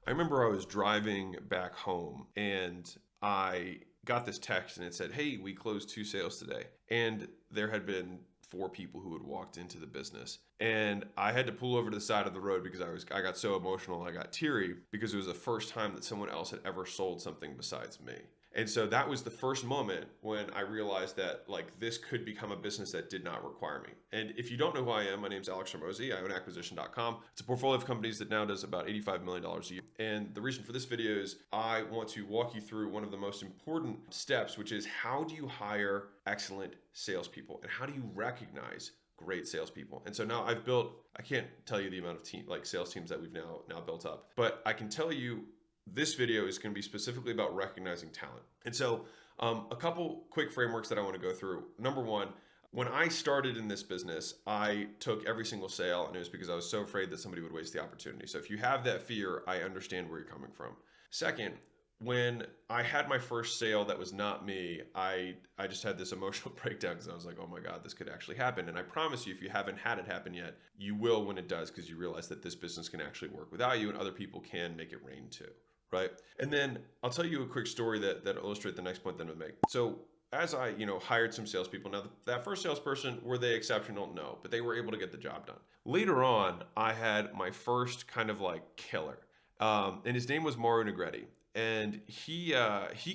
I remember I was driving back home and I got this text and it said, "Hey, we closed 2 sales today." And there had been 4 people who had walked into the business. And I had to pull over to the side of the road because I got so emotional, I got teary because it was the first time that someone else had ever sold something besides me. And so that was the first moment when I realized that like this could become a business that did not require me. And if you don't know who I am, my name's Alex Hormozi. I own acquisition.com. It's a portfolio of companies that now does about $85 million a year. And the reason for this video is I want to walk you through one of the most important steps, which is how do you hire excellent salespeople and how do you recognize great salespeople? And so now I've built, I can't tell you the amount of sales teams that we've now built up, but I can tell you this video is going to be specifically about recognizing talent. And so a couple quick frameworks that I want to go through. Number one, when I started in this business, I took every single sale, and it was because I was so afraid that somebody would waste the opportunity. So if you have that fear, I understand where you're coming from. Second, when I had my first sale that was not me, I just had this emotional breakdown because I was like, oh my God, this could actually happen. And I promise you, if you haven't had it happen yet, you will when it does, because you realize that this business can actually work without you and other people can make it rain too. Right. And then I'll tell you a quick story that illustrates the next point that I'm gonna make. So as I, hired some salespeople. Now that first salesperson, were they exceptional? No, but they were able to get the job done. Later on, I had my first kind of like killer, and his name was Mario Negretti, and he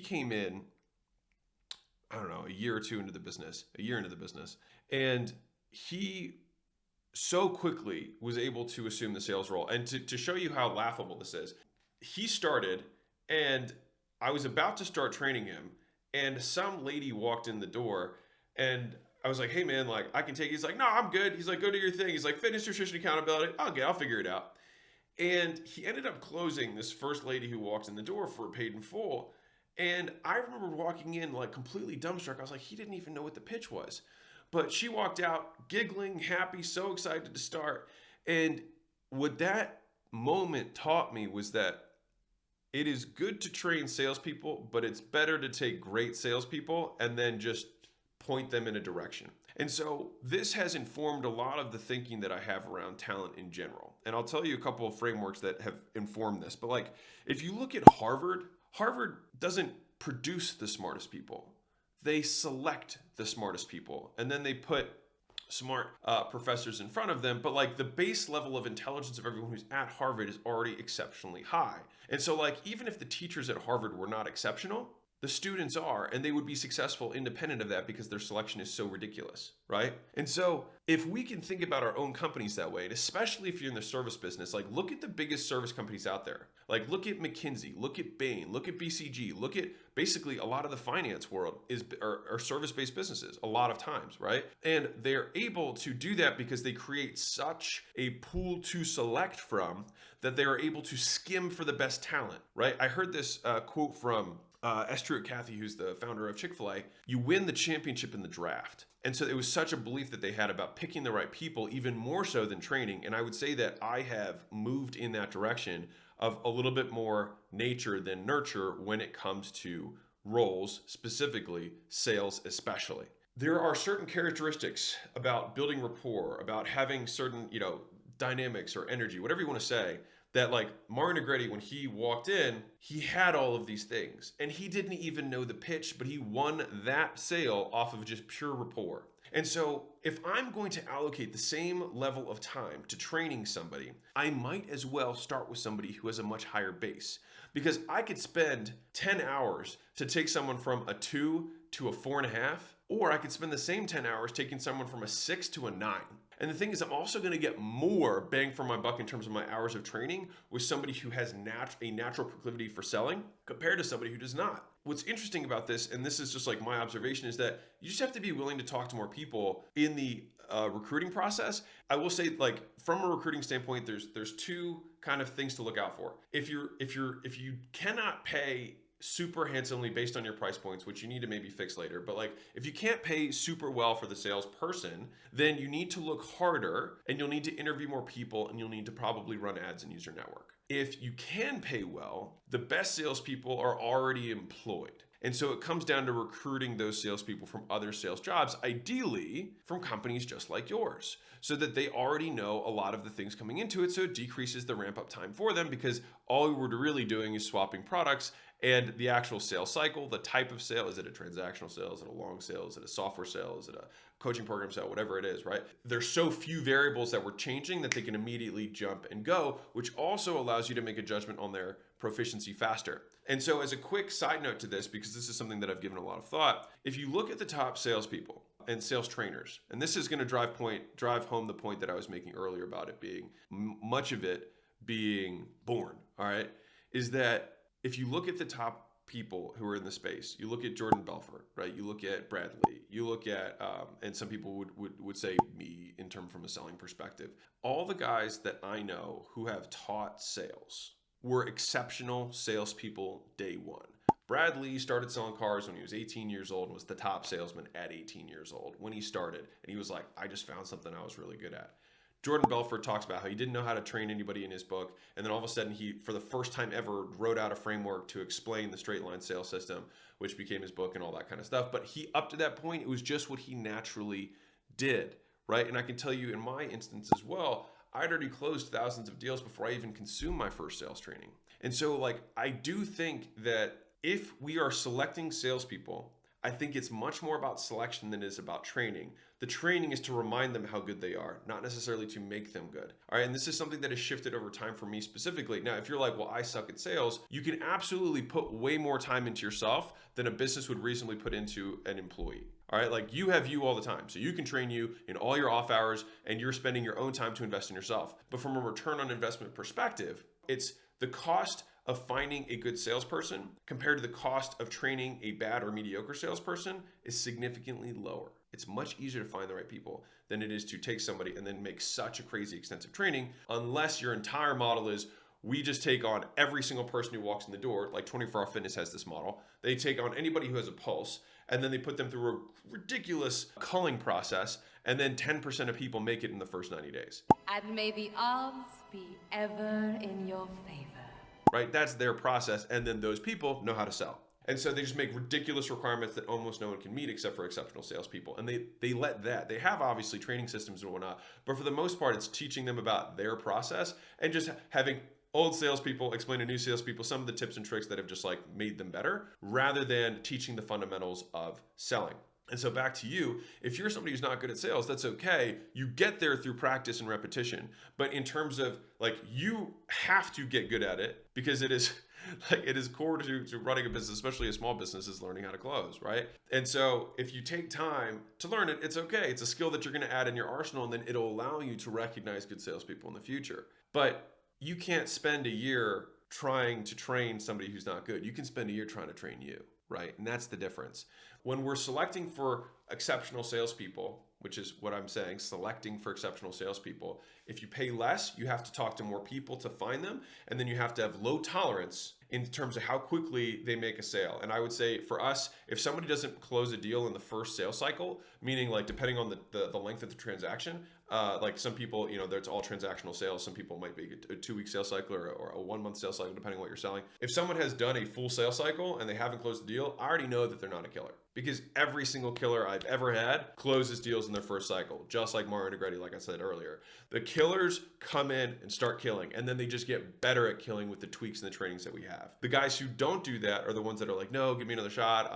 came in, I don't know, a year into the business, and he so quickly was able to assume the sales role. And to show you how laughable this is, he started and I was about to start training him and some lady walked in the door and I was like, "Hey man, like I can take it." He's like, "No, I'm good." He's like, "Go do your thing." He's like, "Fitness, nutrition, accountability. I'll figure it out." And he ended up closing this first lady who walked in the door for paid in full. And I remember walking in like completely dumbstruck. I was like, he didn't even know what the pitch was. But she walked out giggling, happy, so excited to start. And what that moment taught me was that it is good to train salespeople, but it's better to take great salespeople and then just point them in a direction. And so this has informed a lot of the thinking that I have around talent in general. And I'll tell you a couple of frameworks that have informed this. But like, if you look at Harvard, Harvard doesn't produce the smartest people. They select the smartest people and then they put smart professors in front of them, but like the base level of intelligence of everyone who's at Harvard is already exceptionally high. And so like even if the teachers at Harvard were not exceptional, the students are, and they would be successful independent of that because their selection is so ridiculous, right? And so if we can think about our own companies that way, and especially if you're in the service business, like look at the biggest service companies out there. Like look at McKinsey, look at Bain, look at BCG, look at basically a lot of the finance world are service-based businesses a lot of times, right? And they're able to do that because they create such a pool to select from that they are able to skim for the best talent, right? I heard this quote from Esther Cathy, who's the founder of Chick-fil-A. You win the championship in the draft. And so it was such a belief that they had about picking the right people, even more so than training. And I would say that I have moved in that direction of a little bit more nature than nurture when it comes to roles, specifically sales especially. There are certain characteristics about building rapport, about having certain, dynamics or energy, whatever you want to say, that like Mario Negretti, when he walked in, he had all of these things and he didn't even know the pitch, but he won that sale off of just pure rapport. And so if I'm going to allocate the same level of time to training somebody, I might as well start with somebody who has a much higher base, because I could spend 10 hours to take someone from a 2 to a 4.5, or I could spend the same 10 hours taking someone from a 6 to a 9. And the thing is, I'm also going to get more bang for my buck in terms of my hours of training with somebody who has a natural proclivity for selling compared to somebody who does not. What's interesting about this, and this is just like my observation, is that you just have to be willing to talk to more people in the recruiting process. I will say, like from a recruiting standpoint, there's two kind of things to look out for. If you cannot pay super handsomely based on your price points, which you need to maybe fix later. But like, if you can't pay super well for the salesperson, then you need to look harder and you'll need to interview more people and you'll need to probably run ads and use your network. If you can pay well, the best salespeople are already employed. And so it comes down to recruiting those salespeople from other sales jobs, ideally from companies just like yours, so that they already know a lot of the things coming into it. So it decreases the ramp up time for them, because all we're really doing is swapping products, and the actual sales cycle, the type of sale, is it a transactional sale? Is it a long sale? Is it a software sale? Is it a coaching program sale? Whatever it is, right? There's so few variables that we're changing that they can immediately jump and go, which also allows you to make a judgment on their proficiency faster. And so as a quick side note to this, because this is something that I've given a lot of thought, if you look at the top salespeople and sales trainers, and this is going to drive home the point that I was making earlier about it being much of it being born, all right, is that if you look at the top people who are in the space, you look at Jordan Belfort, right? You look at Bradley, you look at, and some people would say me in terms from a selling perspective. All the guys that I know who have taught sales were exceptional salespeople day one. Bradley started selling cars when he was 18 years old and was the top salesman at 18 years old when he started. And he was like, I just found something I was really good at. Jordan Belfort talks about how he didn't know how to train anybody in his book. And then all of a sudden he, for the first time ever, wrote out a framework to explain the straight line sales system, which became his book and all that kind of stuff. But he, up to that point, it was just what he naturally did, right? And I can tell you in my instance as well, I'd already closed thousands of deals before I even consumed my first sales training. And so like, I do think that if we are selecting salespeople, I think it's much more about selection than it is about training. The training is to remind them how good they are, not necessarily to make them good. All right, and this is something that has shifted over time for me specifically. Now, if you're like, well, I suck at sales, you can absolutely put way more time into yourself than a business would reasonably put into an employee. All right, like you have you all the time. So you can train you in all your off hours and you're spending your own time to invest in yourself. But from a return on investment perspective, it's the cost of finding a good salesperson compared to the cost of training a bad or mediocre salesperson is significantly lower. It's much easier to find the right people than it is to take somebody and then make such a crazy extensive training, unless your entire model is we just take on every single person who walks in the door. Like 24 Hour Fitness has this model. They take on anybody who has a pulse and then they put them through a ridiculous culling process, and then 10% of people make it in the first 90 days. And may the odds be ever in your favor. Right? That's their process. And then those people know how to sell. And so they just make ridiculous requirements that almost no one can meet except for exceptional salespeople. And they let that. They have obviously training systems and whatnot, but for the most part, it's teaching them about their process and just having old salespeople explain to new salespeople some of the tips and tricks that have just like made them better, rather than teaching the fundamentals of selling. And so back to you, if you're somebody who's not good at sales, that's okay. You get there through practice and repetition. But in terms of like, you have to get good at it, because it is like, it is core to running a business, especially a small business, is learning how to close, right? And so if you take time to learn it, it's okay. It's a skill that you're going to add in your arsenal, and then it'll allow you to recognize good salespeople in the future. But you can't spend a year trying to train somebody who's not good. You can spend a year trying to train you, right? And that's the difference. When we're selecting for exceptional salespeople, which is what I'm saying, selecting for exceptional salespeople, if you pay less, you have to talk to more people to find them. And then you have to have low tolerance in terms of how quickly they make a sale. And I would say for us, if somebody doesn't close a deal in the first sales cycle, meaning like depending on the length of the transaction, like some people, you know, it's all transactional sales. Some people might be a 2-week sales cycle or a 1-month sales cycle, depending on what you're selling. If someone has done a full sales cycle and they haven't closed the deal, I already know that they're not a killer, because every single killer I've ever had closes deals in their first cycle, just like Mario Negretti, like I said earlier. The killers come in and start killing, and then they just get better at killing with the tweaks and the trainings that we have. The guys who don't do that are the ones that are like, no, give me another shot.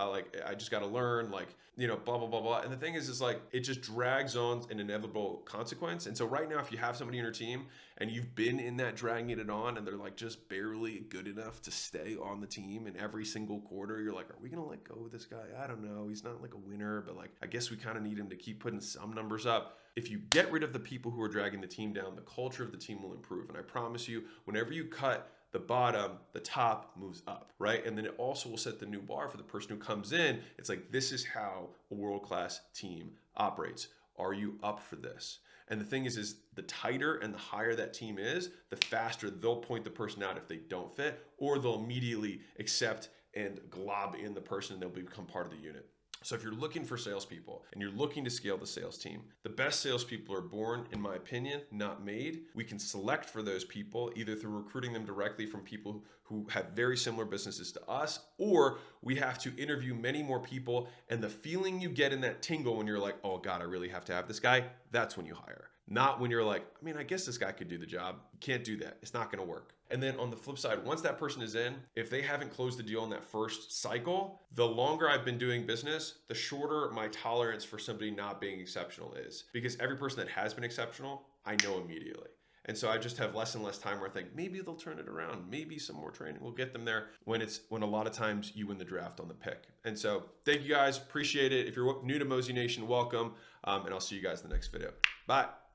I just got to learn, like, you know, blah, blah, blah, blah. And the thing is like, it just drags on an inevitable consequence. And so right now, if you have somebody in your team and you've been in that dragging it on, and they're like just barely good enough to stay on the team, and every single quarter, you're like, are we going to let go of this guy? I don't know. He's not like a winner, but like, I guess we kind of need him to keep putting some numbers up. If you get rid of the people who are dragging the team down, the culture of the team will improve. And I promise you, whenever you cut the bottom, the top moves up, right? And then it also will set the new bar for the person who comes in. It's like, this is how a world-class team operates. Are you up for this? And the thing is the tighter and the higher that team is, the faster they'll point the person out if they don't fit, or they'll immediately accept and glob in the person and they'll become part of the unit. So if you're looking for salespeople and you're looking to scale the sales team, the best salespeople are born, in my opinion, not made. We can select for those people either through recruiting them directly from people who have very similar businesses to us, or we have to interview many more people. And the feeling you get in that tingle when you're like, oh God, I really have to have this guy, that's when you hire. Not when you're like, I mean, I guess this guy could do the job. You can't do that. It's not going to work. And then on the flip side, once that person is in, if they haven't closed the deal in that first cycle, the longer I've been doing business, the shorter my tolerance for somebody not being exceptional is. Because every person that has been exceptional, I know immediately. And so I just have less and less time where I think maybe they'll turn it around. Maybe some more training will get them there when a lot of times you win the draft on the pick. And so thank you guys. Appreciate it. If you're new to Mosey Nation, welcome. And I'll see you guys in the next video. Bye.